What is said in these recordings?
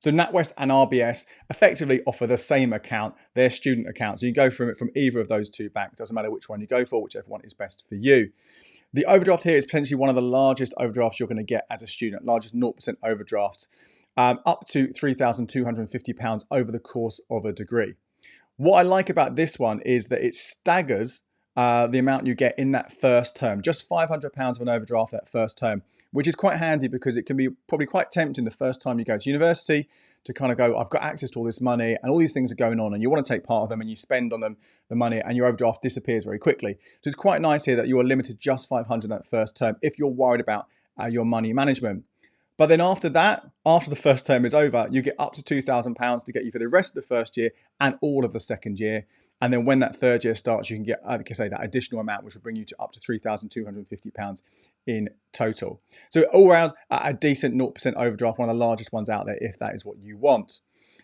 So NatWest and RBS effectively offer the same account, their student account. So you go from either of those two banks. Doesn't matter which one you go for, whichever one is best for you. The overdraft here is potentially one of the largest overdrafts you're going to get as a student, largest 0% overdrafts, up to £3,250 over the course of a degree. What I like about this one is that it staggers the amount you get in that first term, just £500 of an overdraft that first term, which is quite handy because it can be probably quite tempting the first time you go to university to kind of go, I've got access to all this money and all these things are going on and you want to take part of them and you spend on them the money and your overdraft disappears very quickly. So it's quite nice here that you are limited just 500 that first term if you're worried about your money management. But then after that, after the first term is over, you get up to £2,000 to get you for the rest of the first year and all of the second year. And then when that third year starts, you can get, like I say, that additional amount, which will bring you to up to £3,250 in total. So all around, a decent 0% overdraft, one of the largest ones out there, if that is what you want.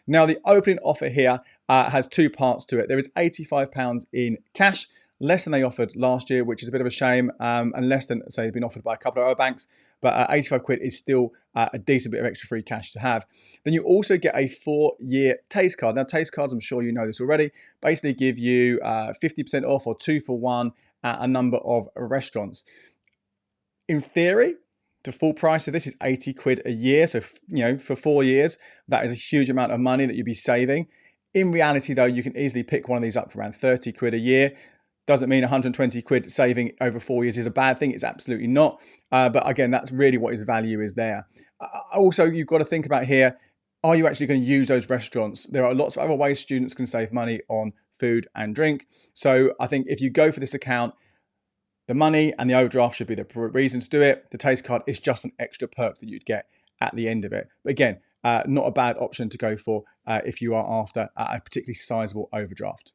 Now, the opening offer here has two parts to it. There is £85 in cash, less than they offered last year, which is a bit of a shame, and less than, say, been offered by a couple of other banks. But 85 quid is still a decent bit of extra free cash to have. Then you also get a 4-year Tastecard. Now, Tastecards, I'm sure you know this already, basically give you 50% off or 2 for 1 at a number of restaurants. In theory, the full price of this is 80 quid a year. So, for 4 years, that is a huge amount of money that you'd be saving. In reality, though, you can easily pick one of these up for around 30 quid a year. Doesn't mean 120 quid saving over 4 years is a bad thing. It's absolutely not. But again, that's really what his value is there. Also, you've got to think about here, are you actually going to use those restaurants? There are lots of other ways students can save money on food and drink. So I think if you go for this account, the money and the overdraft should be the reason to do it. The Tastecard is just an extra perk that you'd get at the end of it. But again, not a bad option to go for if you are after a particularly sizable overdraft.